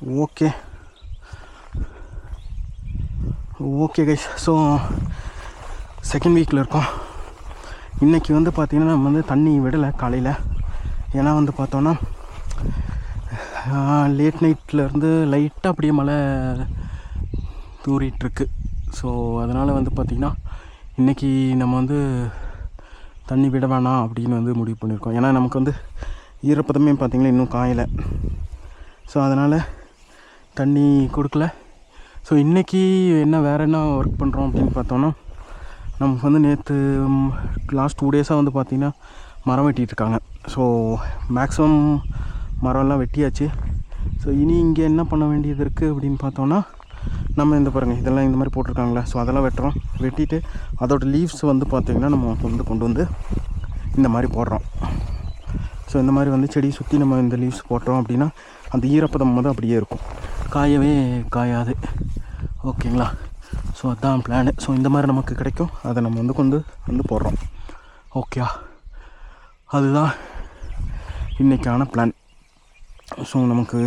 Okay okay guys, so second வீக்கில் இருக்கோம். இன்றைக்கி வந்து பார்த்திங்கன்னா நம்ம வந்து தண்ணி விடலை காலையில். ஏன்னா வந்து பார்த்தோன்னா லேட் நைட்லேருந்து லைட்டாக அப்படியே மழை தூறிட்டுருக்கு. ஸோ அதனால் வந்து பார்த்திங்கன்னா இன்றைக்கி நம்ம வந்து தண்ணி விட வேணாம் அப்படின்னு வந்து முடிவு பண்ணியிருக்கோம். ஏன்னா நமக்கு வந்து ஈரப்பதமே பார்த்திங்கன்னா இன்னும் காயலை. ஸோ அதனால் தண்ணி கொடுக்கல. ஸோ இன்றைக்கி வேறு என்ன ஒர்க் பண்ணுறோம் அப்படின்னு பார்த்தோன்னா, நமக்கு வந்து நேற்று லாஸ்ட் 2 டேஸாக வந்து பார்த்திங்கன்னா மரம் வெட்டிகிட்ருக்காங்க. ஸோ மேக்ஸிமம் மரம்லாம் வெட்டியாச்சு. ஸோ இனி இங்கே என்ன பண்ண வேண்டியது இருக்குது அப்படின்னு பார்த்தோன்னா, நம்ம இந்த பாருங்கள் இதெல்லாம் இந்த மாதிரி போட்டிருக்காங்களே, ஸோ அதெல்லாம் வெட்டுறோம். வெட்டிட்டு அதோடய லீவ்ஸ் வந்து பார்த்திங்கன்னா நம்ம கொண்டு வந்து இந்த மாதிரி போடுறோம். ஸோ இந்த மாதிரி வந்து செடி சுற்றி நம்ம இந்த லீவ்ஸ் போட்டோம் அப்படின்னா அந்த ஈரப்பதம் வந்து அப்படியே இருக்கும், காயவே காயாது. ஓகேங்களா? ஸோ அதுதான் பிளானு. ஸோ இந்த மாதிரி நமக்கு கிடைக்கும், அதை நம்ம வந்து கொண்டு வந்து போடுறோம். ஓகே, அதுதான் இன்றைக்கான பிளான். ஸோ நமக்கு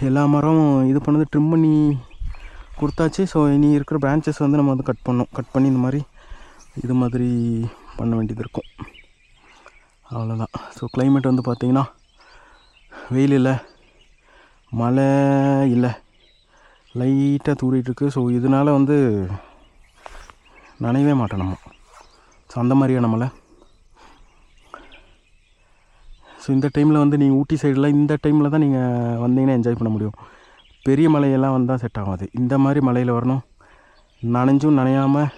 எல்லா மரம் இது பண்ணது ட்ரிம் பண்ணி கொடுத்தாச்சு. ஸோ இனி இருக்கிற பிரான்ச்சஸ் வந்து நம்ம வந்து கட் பண்ணி இந்த மாதிரி இது மாதிரி பண்ண வேண்டியது இருக்கும். அவ்வளோதான். ஸோ கிளைமேட் வந்து பார்த்திங்கன்னா வெயில் இல்லை, மழை இல்லை, லைட்டாக தூரிகிட்ருக்கு. ஸோ இதனால் வந்து நனையவே மாட்டோம் நம்ம. ஸோ அந்த மாதிரியான மழை. ஸோ இந்த டைமில் வந்து நீங்கள் ஊட்டி சைடில் இந்த டைமில் தான் நீங்கள் வந்தீங்கன்னா என்ஜாய் பண்ண முடியும். பெரிய மலையெல்லாம் வந்தால் செட் ஆகாது. இந்த மாதிரி மலையில் வரணும், நனைஞ்சும் நனையாமல்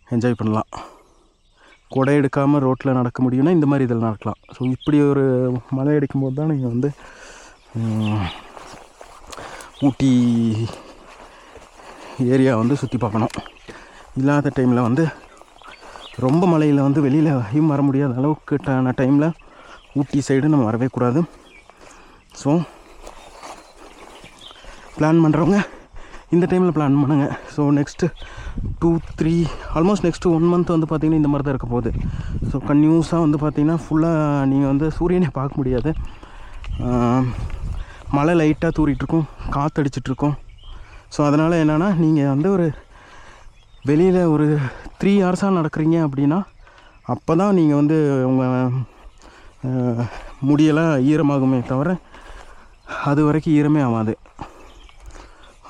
என்ஜாய் பண்ணலாம். கொடை எடுக்காமல் ரோட்டில் நடக்க முடியும்னா இந்த மாதிரி இதில் நடக்கலாம். ஸோ இப்படி ஒரு மழை அடிக்கும்போது தான் நீங்கள் வந்து ஊட்டி ஏரியா வந்து சுற்றி பார்க்கணும். இல்லாத டைமில் வந்து ரொம்ப மழையில் வந்து வெளியிலையும் வர முடியாத அளவுக்கு டைமில் ஊட்டி சைடு நம்ம வரவே கூடாது. ஸோ பிளான் பண்ணுறவங்க இந்த டைமில் பிளான் பண்ணுங்கள். So next 2-3 almost next 1 month வந்து பார்த்திங்கன்னா இந்த மாதிரி தான் இருக்க போகுது. ஸோ கன்யூஸாக வந்து பார்த்திங்கன்னா ஃபுல்லாக நீங்கள் வந்து சூரியனே பார்க்க முடியாது. மழை லைட்டாக தூரிகிட்ருக்கும், காற்றடிச்சிட்ருக்கும். ஸோ அதனால் என்னென்னா நீங்கள் வந்து ஒரு வெளியில் ஒரு 3 ஹவர்ஸாக நடக்கிறீங்க அப்படின்னா அப்போ தான் நீங்கள் வந்து உங்கள் முடியெல்லாம் ஈரமாகுமே தவிர அது வரைக்கும் ஈரமே ஆகாது.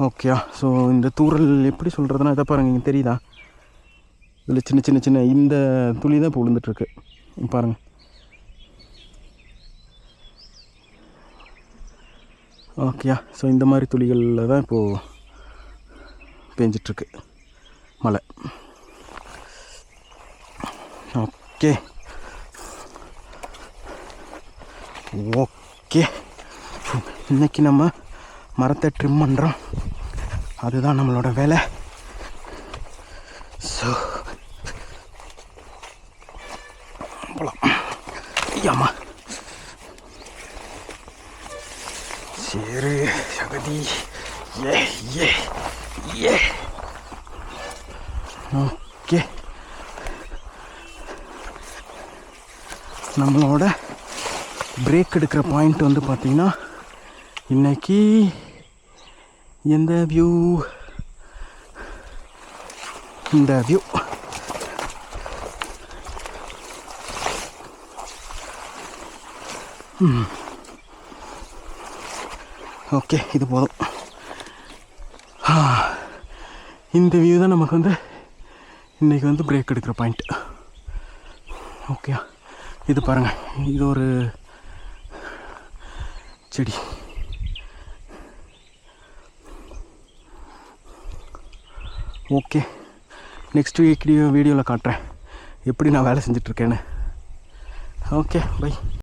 ஓகே, ஸோ இந்த தூரல் எப்படி சொல்கிறதுனா இதை பாருங்கள், இங்கே தெரியுதா? இதில் சின்ன சின்ன சின்ன இந்த துளி தான் இப்போ விழுந்துட்டுருக்கு பாருங்கள். ஓகே, ஸோ இந்த மாதிரி துளிகளில் தான் இப்போது பேஞ்சிட்ருக்கு மழை. ஓகே ஓகே, இன்றைக்கி நம்ம மரத்தை ட்ரிம் பண்ணுறோம், அதுதான் நம்மளோட வேலை. ஸோ போகலாம். ஐயாம்மா சரி சகதி. ஏ ஏ ஏ ஓகே, நம்மளோட பிரேக் எடுக்கிற பாயிண்ட் வந்து பார்த்திங்கன்னா இன்றைக்கி எந்த வியூ, இந்த வியூ. ஓகே, இது போதும். இந்த வியூ தான் நமக்கு வந்து இன்றைக்கி வந்து பிரேக் எடுக்கிற பாயிண்ட். ஓகே, இது பாருங்கள், இது ஒரு செடி. ஓகே, நெக்ஸ்ட் வீடியோவில் காட்டுறேன் எப்படி நான் வேலை செஞ்சிட்ருக்கேன்னு. Okay, by.